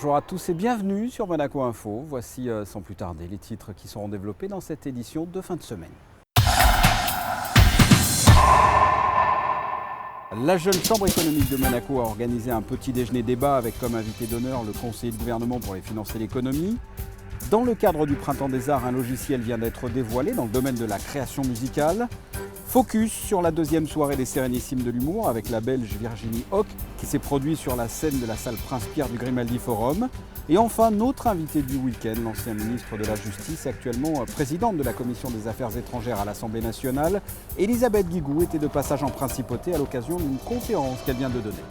Bonjour à tous et bienvenue sur Monaco Info. Voici sans plus tarder les titres qui seront développés dans cette édition de fin de semaine. La jeune chambre économique de Monaco a organisé un petit déjeuner débat avec comme invité d'honneur le conseiller de gouvernement pour les finances et l'économie. Dans le cadre du Printemps des Arts, un logiciel vient d'être dévoilé dans le domaine de la création musicale. Focus sur la deuxième soirée des Sérénissimes de l'humour avec la Belge Virginie Hoc qui s'est produite sur la scène de la salle Prince-Pierre du Grimaldi Forum. Et enfin, notre invité du week-end, l'ancien ministre de la Justice, actuellement présidente de la Commission des Affaires étrangères à l'Assemblée nationale, Elisabeth Guigou, était de passage en principauté à l'occasion d'une conférence qu'elle vient de donner.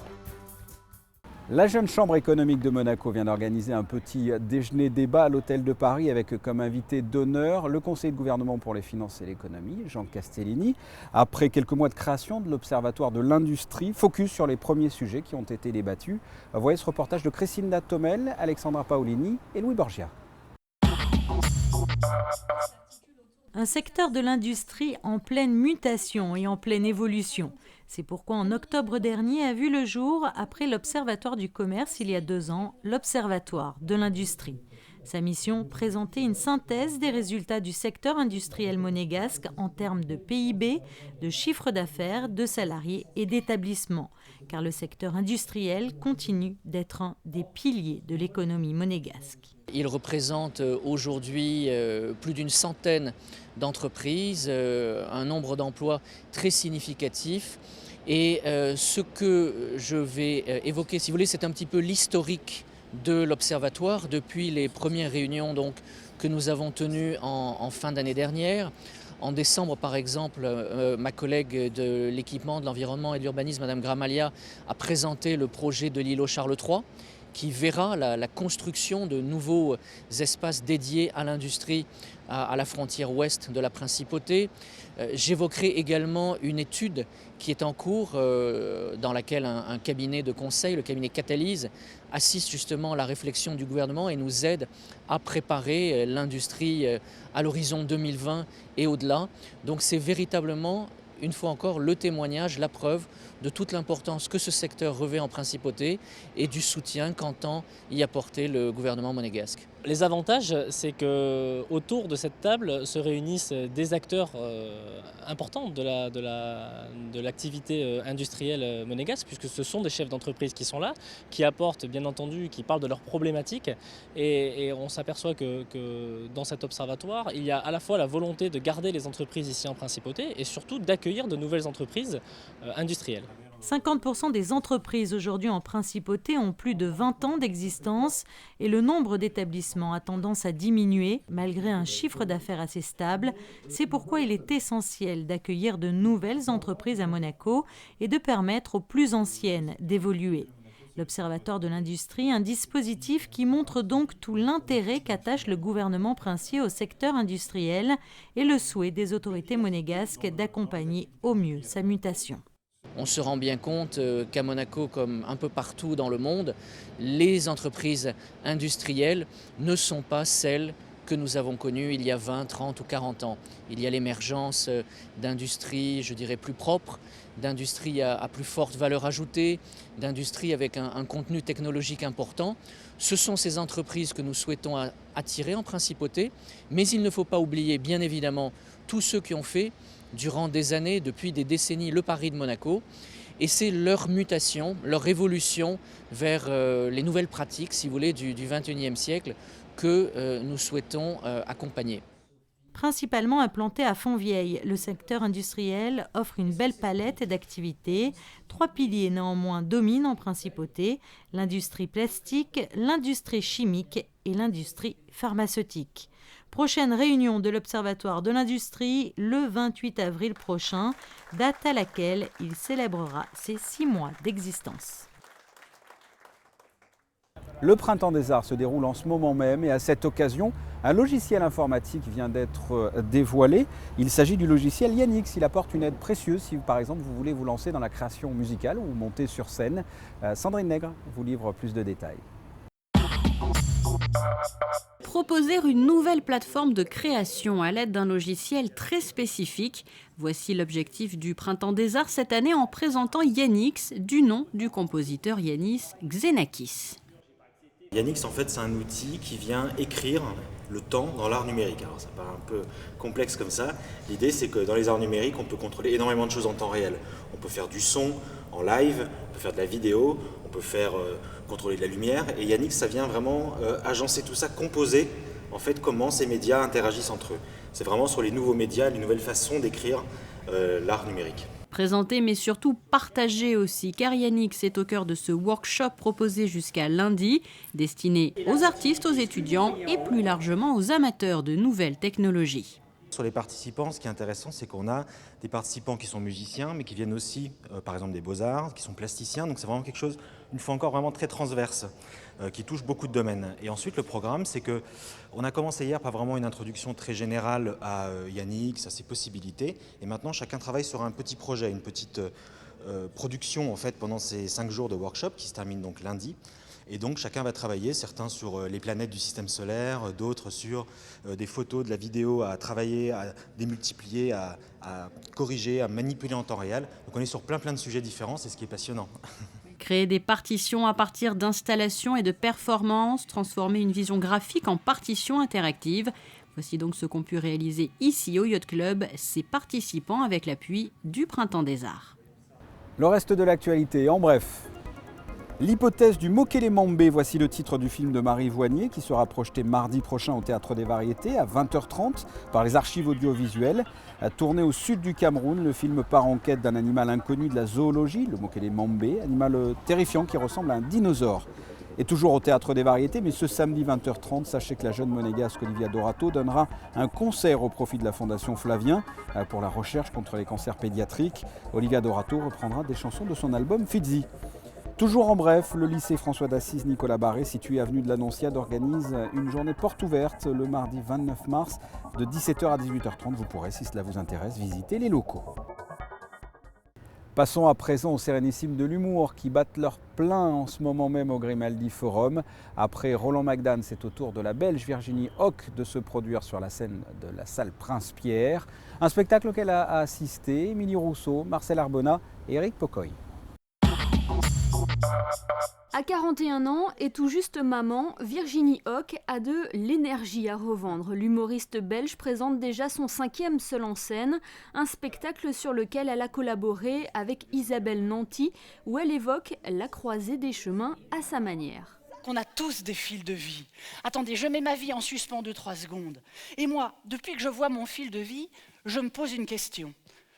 La jeune chambre économique de Monaco vient d'organiser un petit déjeuner débat à l'hôtel de Paris avec comme invité d'honneur le conseiller de gouvernement pour les finances et l'économie, Jean Castellini. Après quelques mois de création de l'Observatoire de l'industrie, focus sur les premiers sujets qui ont été débattus. Voyez ce reportage de Crescinda Tomel, Alexandra Paolini et Louis Borgia. Un secteur de l'industrie en pleine mutation et en pleine évolution. C'est pourquoi en octobre dernier a vu le jour, après l'Observatoire du commerce il y a 2 ans, l'Observatoire de l'industrie. Sa mission, présenter une synthèse des résultats du secteur industriel monégasque en termes de PIB, de chiffre d'affaires, de salariés et d'établissements, car le secteur industriel continue d'être un des piliers de l'économie monégasque. Il représente aujourd'hui plus d'une centaine d'entreprises, un nombre d'emplois très significatif. Et ce que je vais évoquer, si vous voulez, c'est un petit peu l'historique de l'Observatoire depuis les premières réunions donc, que nous avons tenues en fin d'année dernière. En décembre, par exemple, ma collègue de l'équipement, de l'environnement et de l'urbanisme, Madame Gramalia, a présenté le projet de l'îlot Charles III, qui verra la construction de nouveaux espaces dédiés à l'industrie à la frontière ouest de la principauté. J'évoquerai également une étude qui est en cours dans laquelle un cabinet de conseil, le cabinet Catalyse, assiste justement à la réflexion du gouvernement et nous aide à préparer l'industrie à l'horizon 2020 et au-delà. Donc c'est véritablement, une fois encore, le témoignage, la preuve de toute l'importance que ce secteur revêt en principauté et du soutien qu'entend y apporter le gouvernement monégasque. Les avantages, c'est qu'autour de cette table se réunissent des acteurs importants de l'activité industrielle monégasque, puisque ce sont des chefs d'entreprise qui sont là, qui apportent bien entendu, qui parlent de leurs problématiques. Et on s'aperçoit que dans cet observatoire, il y a à la fois la volonté de garder les entreprises ici en principauté et surtout d'accueillir de nouvelles entreprises industrielles. 50% des entreprises aujourd'hui en principauté ont plus de 20 ans d'existence et le nombre d'établissements a tendance à diminuer malgré un chiffre d'affaires assez stable. C'est pourquoi il est essentiel d'accueillir de nouvelles entreprises à Monaco et de permettre aux plus anciennes d'évoluer. L'Observatoire de l'industrie, un dispositif qui montre donc tout l'intérêt qu'attache le gouvernement princier au secteur industriel et le souhait des autorités monégasques d'accompagner au mieux sa mutation. On se rend bien compte qu'à Monaco, comme un peu partout dans le monde, les entreprises industrielles ne sont pas celles que nous avons connues il y a 20, 30 ou 40 ans. Il y a l'émergence d'industries, je dirais, plus propres, d'industries à plus forte valeur ajoutée, d'industries avec un contenu technologique important. Ce sont ces entreprises que nous souhaitons attirer en principauté, mais il ne faut pas oublier, bien évidemment, tous ceux qui ont fait durant des années, depuis des décennies, le pari de Monaco. Et c'est leur mutation, leur évolution vers les nouvelles pratiques, si vous voulez, du XXIe siècle que nous souhaitons accompagner. Principalement implanté à Fontvieille, le secteur industriel offre une belle palette d'activités. 3 piliers néanmoins dominent en principauté, l'industrie plastique, l'industrie chimique et l'industrie pharmaceutique. Prochaine réunion de l'Observatoire de l'industrie le 28 avril prochain, date à laquelle il célébrera ses 6 mois d'existence. Le Printemps des Arts se déroule en ce moment même et à cette occasion, un logiciel informatique vient d'être dévoilé. Il s'agit du logiciel Yanix. Il apporte une aide précieuse si par exemple vous voulez vous lancer dans la création musicale ou monter sur scène. Sandrine Nègre vous livre plus de détails. Proposer une nouvelle plateforme de création à l'aide d'un logiciel très spécifique. Voici l'objectif du Printemps des Arts cette année en présentant Yanix, du nom du compositeur Yanis Xenakis. Yanix, en fait, c'est un outil qui vient écrire le temps dans l'art numérique. Alors ça paraît un peu complexe comme ça. L'idée, c'est que dans les arts numériques, on peut contrôler énormément de choses en temps réel. On peut faire du son en live, on peut faire de la vidéo, on peut faire contrôler de la lumière. Et Yanix, ça vient vraiment agencer tout ça, composer en fait comment ces médias interagissent entre eux. C'est vraiment sur les nouveaux médias, les nouvelles façons d'écrire l'art numérique. Présenté mais surtout partagé aussi, car Yanix est au cœur de ce workshop proposé jusqu'à lundi, destiné aux artistes, aux étudiants et plus largement aux amateurs de nouvelles technologies. Sur les participants, ce qui est intéressant, c'est qu'on a des participants qui sont musiciens, mais qui viennent aussi, par exemple, des beaux-arts, qui sont plasticiens. Donc c'est vraiment quelque chose, une fois encore, vraiment très transverse, qui touche beaucoup de domaines. Et ensuite, le programme, c'est qu'on a commencé hier par vraiment une introduction très générale à Yanix, à ses possibilités. Et maintenant, chacun travaille sur un petit projet, une petite production, en fait, pendant ces 5 jours de workshop, qui se terminent donc lundi. Et donc chacun va travailler, certains sur les planètes du système solaire, d'autres sur des photos, de la vidéo à travailler, à démultiplier, à corriger, à manipuler en temps réel. Donc on est sur plein de sujets différents, c'est ce qui est passionnant. Créer des partitions à partir d'installations et de performances, transformer une vision graphique en partition interactive. Voici donc ce qu'ont pu réaliser ici au Yacht Club ces participants avec l'appui du Printemps des Arts. Le reste de l'actualité, en bref. L'hypothèse du Mokele-Mambé, voici le titre du film de Marie Voignier qui sera projeté mardi prochain au Théâtre des Variétés à 20h30 par les archives audiovisuelles. Tourné au sud du Cameroun, le film part en quête d'un animal inconnu de la zoologie, le Mokele-Mambé, animal terrifiant qui ressemble à un dinosaure. Et toujours au Théâtre des Variétés, mais ce samedi 20h30, sachez que la jeune monégasque Olivia Dorato donnera un concert au profit de la Fondation Flavien pour la recherche contre les cancers pédiatriques. Olivia Dorato reprendra des chansons de son album Fizzy. Toujours en bref, le lycée François d'Assise Nicolas Barré, situé avenue de l'Annonciade, organise une journée porte ouverte le mardi 29 mars de 17h à 18h30. Vous pourrez, si cela vous intéresse, visiter les locaux. Passons à présent aux Sérénissimes de l'humour qui battent leur plein en ce moment même au Grimaldi Forum. Après Roland McDan, c'est au tour de la Belge Virginie Hoc de se produire sur la scène de la salle Prince-Pierre. Un spectacle auquel a assisté Émilie Rousseau, Marcel Arbona et Éric Pocoy. À 41 ans et tout juste maman, Virginie Hoc a de l'énergie à revendre. L'humoriste belge présente déjà son 5e seul en scène, un spectacle sur lequel elle a collaboré avec Isabelle Nanty, où elle évoque la croisée des chemins à sa manière. On a tous des fils de vie. Attendez, je mets ma vie en suspens 2-3 secondes. Et moi, depuis que je vois mon fil de vie, je me pose une question.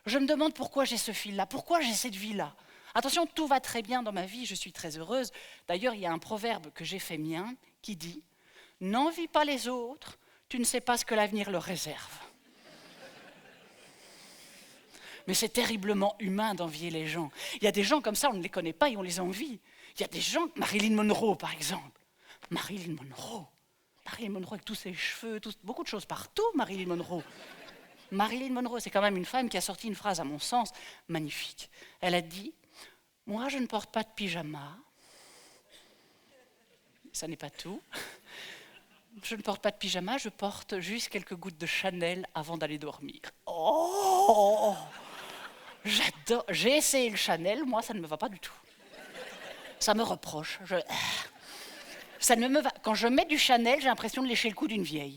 Je me demande pourquoi j'ai ce fil-là, pourquoi j'ai cette vie-là. Attention, tout va très bien dans ma vie, je suis très heureuse. D'ailleurs, il y a un proverbe que j'ai fait mien qui dit « N'envie pas les autres, tu ne sais pas ce que l'avenir leur réserve. » Mais c'est terriblement humain d'envier les gens. Il y a des gens comme ça, on ne les connaît pas et on les envie. Il y a des gens, Marilyn Monroe par exemple. Marilyn Monroe avec tous ses cheveux, beaucoup de choses partout, Marilyn Monroe. Marilyn Monroe, c'est quand même une femme qui a sorti une phrase, à mon sens, magnifique. Elle a dit « Moi, je ne porte pas de pyjama. Ça n'est pas tout. Je ne porte pas de pyjama, je porte juste quelques gouttes de Chanel avant d'aller dormir. » Oh, j'adore. J'ai essayé le Chanel, moi, ça ne me va pas du tout. Ça me reproche. Ça ne me va. Quand je mets du Chanel, j'ai l'impression de lécher le cou d'une vieille.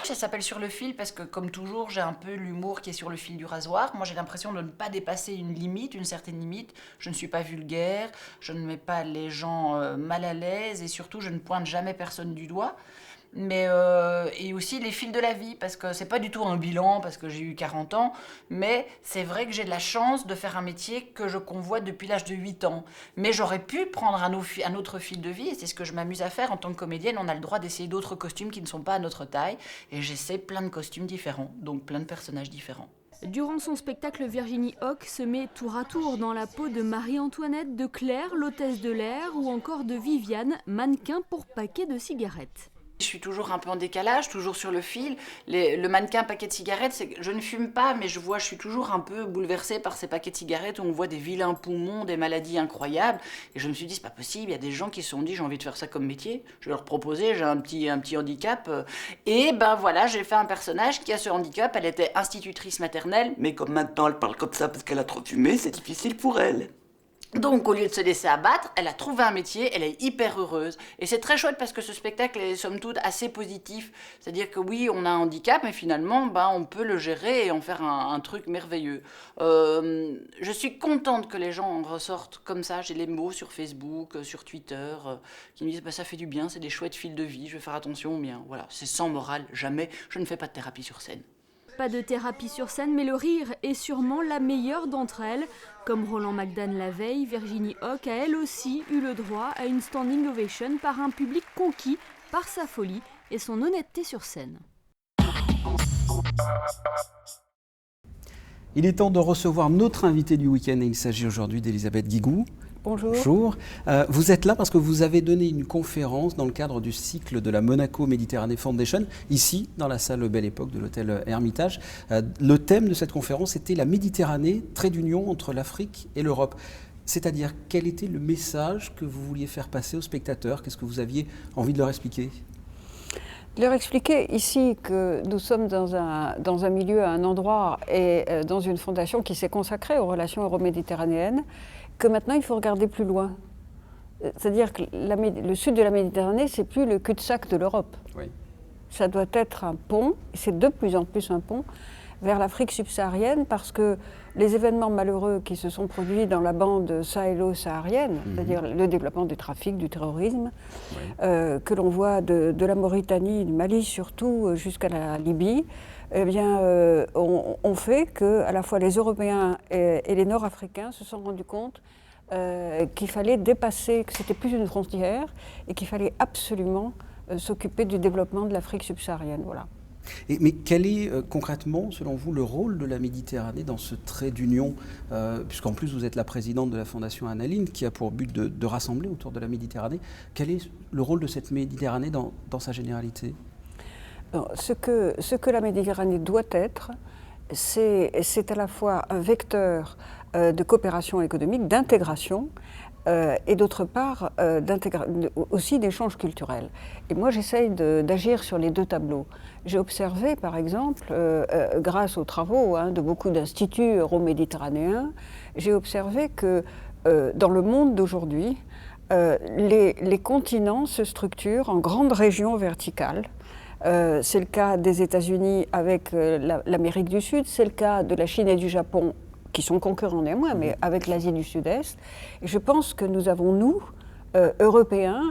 Ça s'appelle Sur le fil parce que, comme toujours, j'ai un peu l'humour qui est sur le fil du rasoir. Moi, j'ai l'impression de ne pas dépasser une limite, une certaine limite. Je ne suis pas vulgaire, je ne mets pas les gens mal à l'aise et surtout, je ne pointe jamais personne du doigt. Mais et aussi les fils de la vie, parce que c'est pas du tout un bilan, parce que j'ai eu 40 ans, mais c'est vrai que j'ai de la chance de faire un métier que je convoite depuis l'âge de 8 ans. Mais j'aurais pu prendre un autre fil de vie, et c'est ce que je m'amuse à faire en tant que comédienne. On a le droit d'essayer d'autres costumes qui ne sont pas à notre taille, et j'essaie plein de costumes différents, donc plein de personnages différents. Durant son spectacle, Virginie Hoc se met tour à tour dans la peau de Marie-Antoinette, de Claire, l'hôtesse de l'air, ou encore de Viviane, mannequin pour paquet de cigarettes. Je suis toujours un peu en décalage, toujours sur le fil. Le mannequin paquet de cigarettes, je ne fume pas, mais je suis toujours un peu bouleversée par ces paquets de cigarettes où on voit des vilains poumons, des maladies incroyables. Et je me suis dit, c'est pas possible, il y a des gens qui se sont dit, j'ai envie de faire ça comme métier. Je vais leur proposer, j'ai un petit handicap. Et ben voilà, j'ai fait un personnage qui a ce handicap. Elle était institutrice maternelle, mais comme maintenant elle parle comme ça parce qu'elle a trop fumé, c'est difficile pour elle. Donc, au lieu de se laisser abattre, elle a trouvé un métier, elle est hyper heureuse. Et c'est très chouette parce que ce spectacle est, somme toute, assez positif. C'est-à-dire que oui, on a un handicap, mais finalement, on peut le gérer et en faire un truc merveilleux. Je suis contente que les gens en ressortent comme ça. J'ai les mots sur Facebook, sur Twitter, qui me disent ça fait du bien, c'est des chouettes fils de vie, je vais faire attention au mien. Voilà, c'est sans morale, jamais. Je ne fais pas de thérapie sur scène. Pas de thérapie sur scène, mais le rire est sûrement la meilleure d'entre elles. Comme Roland McDan la veille, Virginie Hocq a elle aussi eu le droit à une standing ovation par un public conquis par sa folie et son honnêteté sur scène. Il est temps de recevoir notre invité du week-end et il s'agit aujourd'hui d'Elisabeth Guigou. Bonjour. Bonjour. Vous êtes là parce que vous avez donné une conférence dans le cadre du cycle de la Monaco Méditerranée Foundation, ici, dans la salle Belle Époque de l'hôtel Hermitage. Le thème de cette conférence était la Méditerranée, trait d'union entre l'Afrique et l'Europe. C'est-à-dire, quel était le message que vous vouliez faire passer aux spectateurs? Qu'est-ce que vous aviez envie de leur expliquer? Leur expliquer ici que nous sommes dans un milieu, un endroit et dans une fondation qui s'est consacrée aux relations euro-méditerranéennes, que maintenant il faut regarder plus loin. C'est-à-dire que le sud de la Méditerranée, c'est plus le cul-de-sac de l'Europe. Oui. Ça doit être un pont, et c'est de plus en plus un pont, vers l'Afrique subsaharienne, parce que les événements malheureux qui se sont produits dans la bande sahélo-saharienne, c'est-à-dire le développement du trafic, du terrorisme, que l'on voit de la Mauritanie, du Mali surtout, jusqu'à la Libye, eh bien, on fait que à la fois les Européens et les Nord-Africains se sont rendus compte qu'il fallait dépasser, que c'était plus une frontière et qu'il fallait absolument s'occuper du développement de l'Afrique subsaharienne. Voilà. Mais quel est concrètement, selon vous, le rôle de la Méditerranée dans ce trait d'union, puisqu'en plus vous êtes la présidente de la Fondation Annaline, qui a pour but de rassembler autour de la Méditerranée. Quel est le rôle de cette Méditerranée dans sa généralité? Alors, ce que la Méditerranée doit être, c'est à la fois un vecteur de coopération économique, d'intégration, et d'autre part aussi d'échanges culturels. Et moi j'essaye d'agir sur les deux tableaux. J'ai observé par exemple, grâce aux travaux de beaucoup d'instituts euro-méditerranéens, j'ai observé que dans le monde d'aujourd'hui, les continents se structurent en grandes régions verticales. C'est le cas des États-Unis avec l'Amérique du Sud, c'est le cas de la Chine et du Japon, qui sont concurrents néanmoins, mais avec l'Asie du Sud-Est. Et je pense que nous avons, nous, Européens,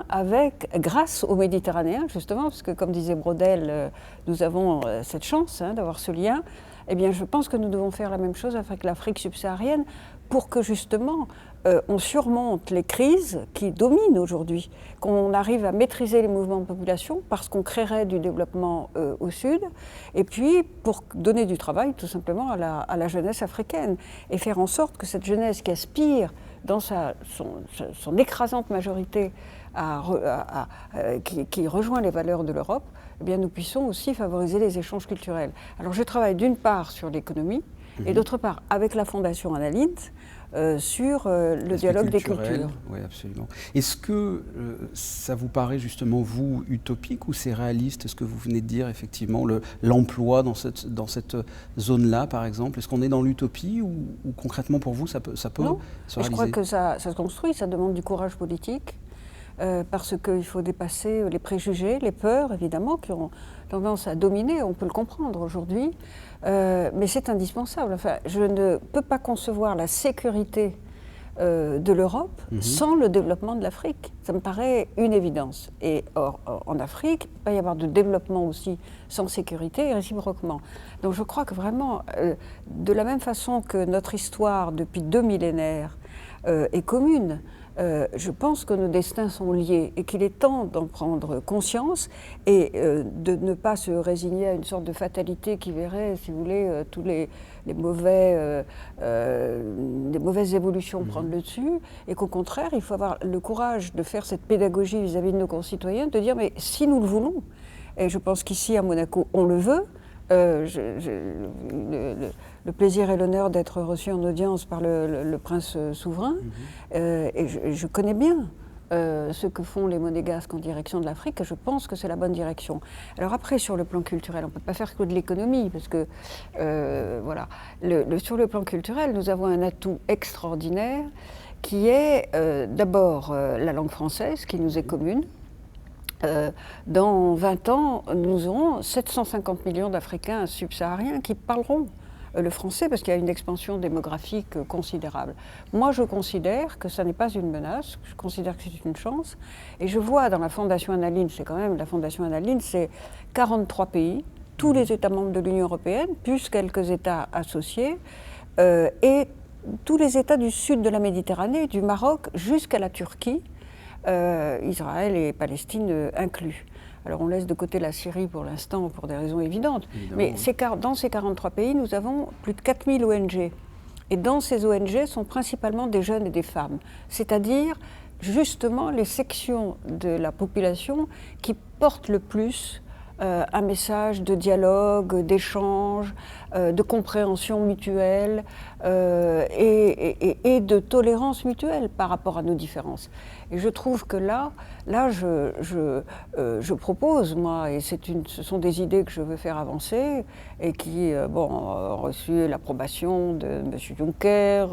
grâce aux Méditerranéens, justement, parce que comme disait Braudel, nous avons cette chance d'avoir ce lien, eh bien je pense que nous devons faire la même chose avec l'Afrique subsaharienne pour que justement on surmonte les crises qui dominent aujourd'hui, qu'on arrive à maîtriser les mouvements de population parce qu'on créerait du développement au sud, et puis pour donner du travail tout simplement à la jeunesse africaine et faire en sorte que cette jeunesse qui aspire dans son écrasante majorité qui rejoint les valeurs de l'Europe, eh bien nous puissions aussi favoriser les échanges culturels. Alors je travaille d'une part sur l'économie et d'autre part avec la Fondation Annaline sur le dialogue des cultures. Oui, absolument. Est-ce que ça vous paraît justement, vous, utopique ou c'est réaliste, ce que vous venez de dire, effectivement, l'emploi dans cette zone-là, par exemple? Est-ce qu'on est dans l'utopie ou concrètement pour vous, ça peut se réaliser? Je crois que ça se construit, ça demande du courage politique. Parce qu'il faut dépasser les préjugés, les peurs, évidemment, qui ont tendance à dominer, on peut le comprendre aujourd'hui, mais c'est indispensable. Enfin, je ne peux pas concevoir la sécurité de l'Europe sans le développement de l'Afrique. Ça me paraît une évidence. Et or, en Afrique, il ne peut pas y avoir de développement aussi sans sécurité et réciproquement. Donc je crois que vraiment, de la même façon que notre histoire depuis 2 millénaires est commune, je pense que nos destins sont liés et qu'il est temps d'en prendre conscience et de ne pas se résigner à une sorte de fatalité qui verrait, si vous voulez, tous les mauvaises évolutions prendre le dessus, et qu'au contraire, il faut avoir le courage de faire cette pédagogie vis-à-vis de nos concitoyens, de dire mais si nous le voulons, et je pense qu'ici à Monaco on le veut, le plaisir et l'honneur d'être reçu en audience par le prince souverain, et je connais bien ce que font les monégasques en direction de l'Afrique, et je pense que c'est la bonne direction. Alors après, sur le plan culturel, on ne peut pas faire que de l'économie, parce que voilà, sur le plan culturel, nous avons un atout extraordinaire qui est d'abord la langue française, qui nous est commune. Dans 20 ans, nous aurons 750 millions d'Africains subsahariens qui parleront le français parce qu'il y a une expansion démographique considérable. Moi, je considère que ça n'est pas une menace, je considère que c'est une chance. Et je vois dans la Fondation Annaline, c'est quand même la Fondation Annaline, c'est 43 pays, tous les États membres de l'Union européenne, plus quelques États associés, et tous les États du sud de la Méditerranée, du Maroc jusqu'à la Turquie, Israël et Palestine inclus. Alors on laisse de côté la Syrie pour l'instant pour des raisons évidentes, mais dans ces 43 pays, nous avons plus de 4000 ONG. Et dans ces ONG sont principalement des jeunes et des femmes, c'est-à-dire justement les sections de la population qui portent le plus un message de dialogue, d'échange, de compréhension mutuelle et de tolérance mutuelle par rapport à nos différences. Et je trouve que là je propose, moi, et ce sont des idées que je veux faire avancer et qui ont reçu l'approbation de M. Juncker.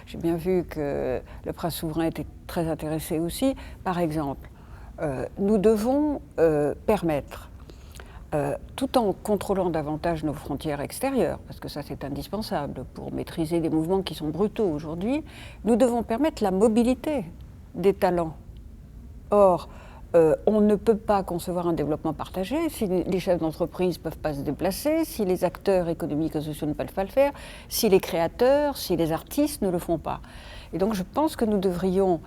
J'ai bien vu que le prince souverain était très intéressé aussi. Par exemple, nous devons permettre, tout en contrôlant davantage nos frontières extérieures, parce que ça c'est indispensable pour maîtriser des mouvements qui sont brutaux aujourd'hui, nous devons permettre la mobilité des talents. Or, on ne peut pas concevoir un développement partagé si les chefs d'entreprise ne peuvent pas se déplacer, si les acteurs économiques et sociaux ne peuvent pas le faire, si les créateurs, si les artistes ne le font pas. Et donc je pense que nous devrions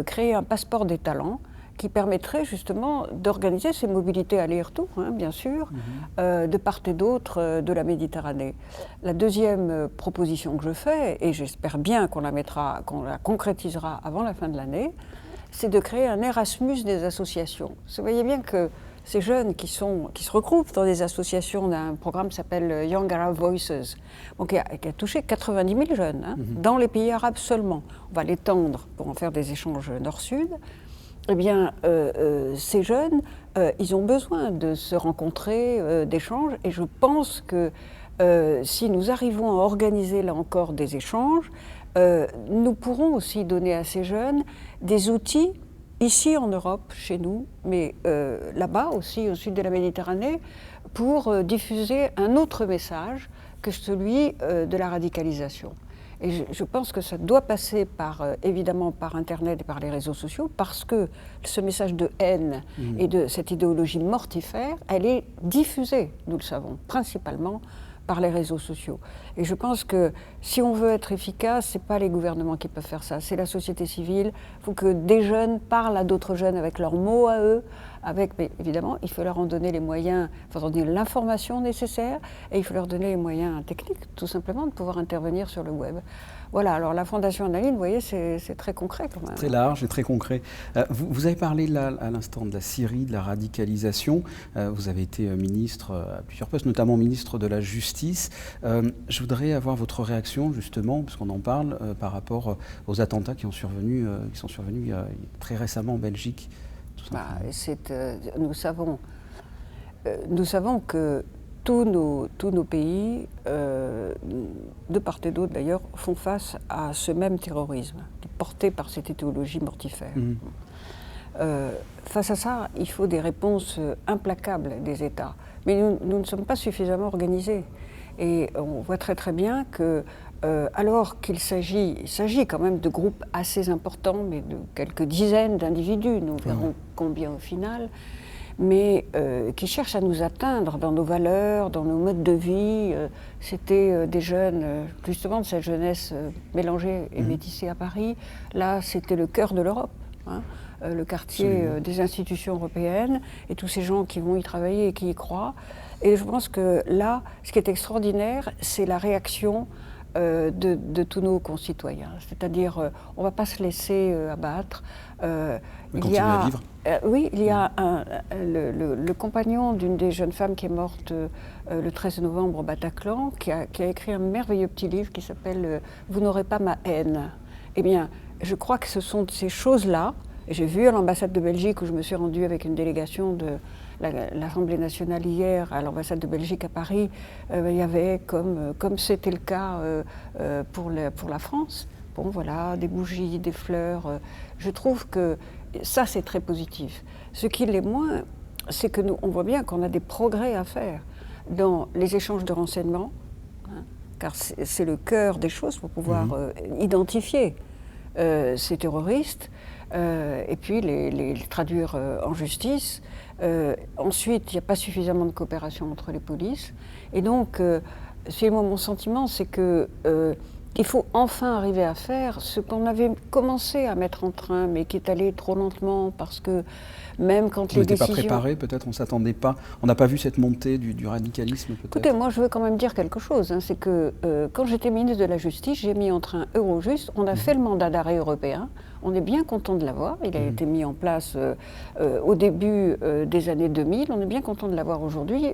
créer un passeport des talents qui permettrait justement d'organiser ces mobilités aller-retour, bien sûr, de part et d'autre de la Méditerranée. La deuxième proposition que je fais, et j'espère bien qu'on la concrétisera avant la fin de l'année, c'est de créer un Erasmus des associations. Vous voyez bien que ces jeunes qui se regroupent dans des associations, d'un programme qui s'appelle Young Arab Voices, qui a touché 90 000 jeunes, dans les pays arabes seulement. On va l'étendre pour en faire des échanges nord-sud. Eh bien, ces jeunes, ils ont besoin de se rencontrer, d'échanges, et je pense que si nous arrivons à organiser là encore des échanges, nous pourrons aussi donner à ces jeunes des outils, ici en Europe, chez nous, mais là-bas aussi, au sud de la Méditerranée, pour diffuser un autre message que celui de la radicalisation. Et je pense que ça doit passer évidemment par Internet et par les réseaux sociaux, parce que ce message de haine et de cette idéologie mortifère, elle est diffusée, nous le savons, principalement par les réseaux sociaux. Et je pense que si on veut être efficace, ce n'est pas les gouvernements qui peuvent faire ça, c'est la société civile. Il faut que des jeunes parlent à d'autres jeunes avec leurs mots à eux, mais évidemment, il faut leur en donner les moyens, il faut leur donner l'information nécessaire, et il faut leur donner les moyens techniques, tout simplement, de pouvoir intervenir sur le web. Voilà, alors la Fondation Annaline, vous voyez, c'est très concret quand même. Très large et très concret. Vous avez parlé là, à l'instant de la Syrie, de la radicalisation. Vous avez été ministre à plusieurs postes, notamment ministre de la Justice. Je voudrais avoir votre réaction, justement, puisqu'on en parle, par rapport aux attentats qui sont survenus très récemment en Belgique. Nous savons que tous nos pays, de part et d'autre d'ailleurs, font face à ce même terrorisme, porté par cette idéologie mortifère. Face à ça, il faut des réponses implacables des États. Mais nous ne sommes pas suffisamment organisés. Et on voit très très bien que, alors qu'il s'agit quand même de groupes assez importants, mais de quelques dizaines d'individus, nous verrons combien au final, mais qui cherchent à nous atteindre dans nos valeurs, dans nos modes de vie. C'était des jeunes, justement de cette jeunesse mélangée et métissée à Paris. Là, c'était le cœur de l'Europe, le quartier des institutions européennes, et tous ces gens qui vont y travailler et qui y croient. Et je pense que là, ce qui est extraordinaire, c'est la réaction de tous nos concitoyens. C'est-à-dire, on ne va pas se laisser abattre. Continuer à vivre. Oui, il y a le compagnon d'une des jeunes femmes qui est morte le 13 novembre au Bataclan, qui a écrit un merveilleux petit livre qui s'appelle « Vous n'aurez pas ma haine ». Eh bien, je crois que ce sont ces choses-là. J'ai vu à l'ambassade de Belgique, où je me suis rendue avec une délégation de l'Assemblée nationale hier, à l'ambassade de Belgique à Paris, il y avait, comme c'était le cas pour la France, Bon voilà, des bougies, des fleurs. Je trouve que ça c'est très positif. Ce qui l'est moins, c'est que on voit bien qu'on a des progrès à faire dans les échanges de renseignements, hein, car c'est le cœur des choses pour pouvoir identifier ces terroristes, et puis les traduire en justice. Ensuite, il n'y a pas suffisamment de coopération entre les polices. Et donc, mon sentiment, c'est que il faut enfin arriver à faire ce qu'on avait commencé à mettre en train, mais qui est allé trop lentement, parce que même quand les décisions... On n'était pas préparé, peut-être, on ne s'attendait pas, on n'a pas vu cette montée du radicalisme, peut-être. Écoutez, moi je veux quand même dire quelque chose, hein, c'est que quand j'étais ministre de la Justice, j'ai mis en train Eurojust, on a fait le mandat d'arrêt européen, on est bien content de l'avoir, il a été mis en place au début des années 2000, on est bien content de l'avoir aujourd'hui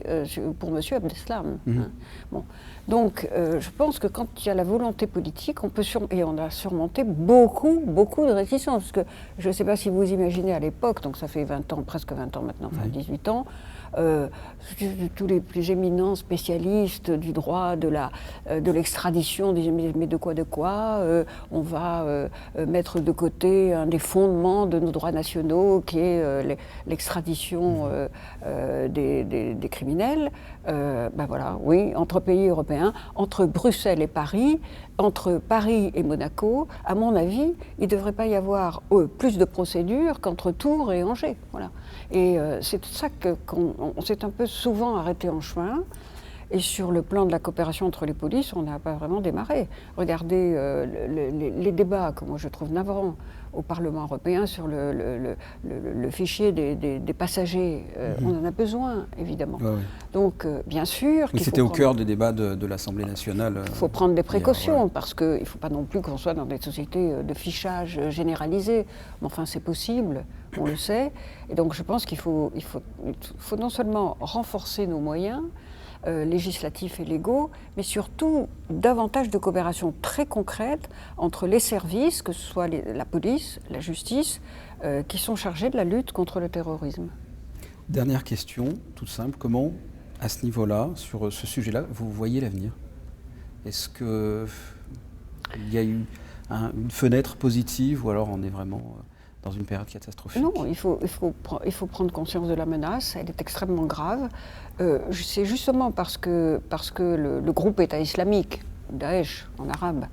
pour M. Abdeslam. Hein. Bon. Donc je pense que quand il y a la volonté politique, on peut et on a surmonté beaucoup de réticences, parce que je ne sais pas si vous imaginez à l'époque, donc ça fait 20 ans, presque 20 ans maintenant, enfin 18 ans, tous les plus éminents spécialistes du droit de l'extradition disaient mais de quoi on va mettre de côté un des fondements de nos droits nationaux qui est l'extradition des criminels. Ben voilà, oui, entre pays européens, entre Bruxelles et Paris, entre Paris et Monaco, à mon avis, il ne devrait pas y avoir plus de procédures qu'entre Tours et Angers. Voilà. Et c'est tout ça qu'on s'est un peu souvent arrêté en chemin. Et sur le plan de la coopération entre les polices, on n'a pas vraiment démarré. Regardez les débats que moi je trouve navrants au Parlement européen sur le fichier des passagers. On en a besoin, évidemment. Ouais, ouais. Donc, bien sûr... Mais c'était au cœur des débats de l'Assemblée nationale. Il faut prendre des précautions, parce qu'il ne faut pas non plus qu'on soit dans des sociétés de fichage généralisé. Mais enfin, c'est possible, on le sait. Et donc, je pense qu'il faut non seulement renforcer nos moyens, législatifs et légaux, mais surtout davantage de coopération très concrète entre les services, que ce soit la police, la justice, qui sont chargés de la lutte contre le terrorisme. Dernière question, toute simple. Comment, à ce niveau-là, sur ce sujet-là, vous voyez l'avenir? Est-ce qu'il y a eu une fenêtre positive ou alors on est vraiment dans une période catastrophique? Non, il faut prendre conscience de la menace, elle est extrêmement grave. C'est justement parce que le groupe État islamique, Daesh en arabe,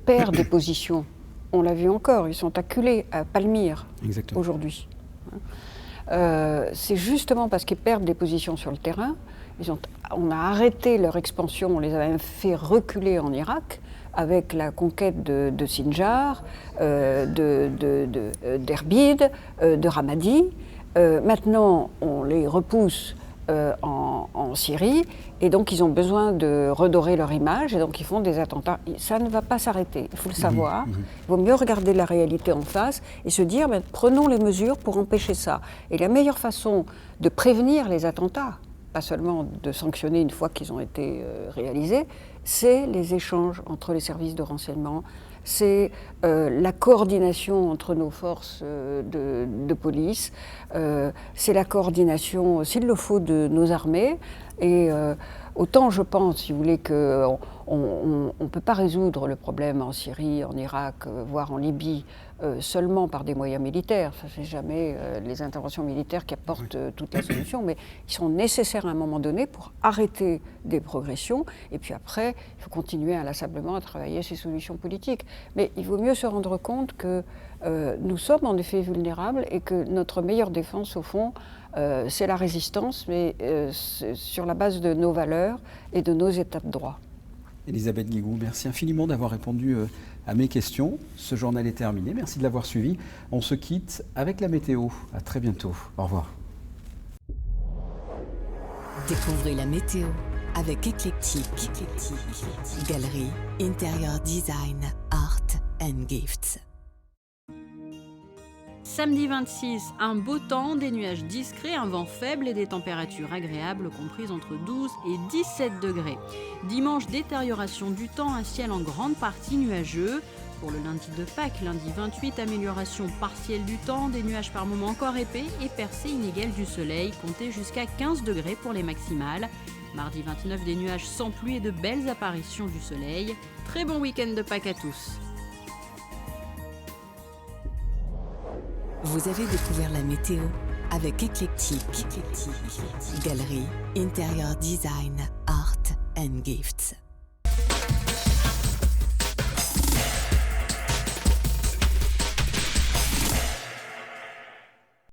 perd des positions. On l'a vu encore, ils sont acculés à Palmyre aujourd'hui. C'est justement parce qu'ils perdent des positions sur le terrain. On a arrêté leur expansion, on les a même fait reculer en Irak, avec la conquête de Sinjar, d'Erbid, de Ramadi. Maintenant, on les repousse en Syrie, et donc ils ont besoin de redorer leur image, et donc ils font des attentats. Ça ne va pas s'arrêter, il faut le savoir. Il vaut mieux regarder la réalité en face et se dire, prenons les mesures pour empêcher ça. Et la meilleure façon de prévenir les attentats, pas seulement de sanctionner une fois qu'ils ont été réalisés, c'est les échanges entre les services de renseignement, c'est la coordination entre nos forces de police, c'est la coordination, s'il le faut, de nos armées. Et autant je pense, si vous voulez, qu'on ne peut pas résoudre le problème en Syrie, en Irak, voire en Libye, seulement par des moyens militaires. Ça, c'est jamais les interventions militaires qui apportent toute la solution, mais ils sont nécessaires à un moment donné pour arrêter des progressions. Et puis après, il faut continuer inlassablement à travailler ces solutions politiques. Mais il vaut mieux se rendre compte que nous sommes en effet vulnérables et que notre meilleure défense, au fond, c'est la résistance, mais sur la base de nos valeurs et de nos états de droit. Elisabeth Guigou, merci infiniment d'avoir répondu à mes questions. Ce journal est terminé, merci de l'avoir suivi. On se quitte avec la météo. À très bientôt. Au revoir. Découvrez la météo avec Eclectic. Galerie, Interior Design, Art and Gifts. Samedi 26, un beau temps, des nuages discrets, un vent faible et des températures agréables comprises entre 12 et 17 degrés. Dimanche, détérioration du temps, un ciel en grande partie nuageux. Pour le lundi de Pâques, lundi 28, amélioration partielle du temps, des nuages par moments encore épais et percées inégales du soleil, comptez jusqu'à 15 degrés pour les maximales. Mardi 29, des nuages sans pluie et de belles apparitions du soleil. Très bon week-end de Pâques à tous. Vous avez découvert la météo avec Eclectic. Galerie, intérieur design, art and gifts.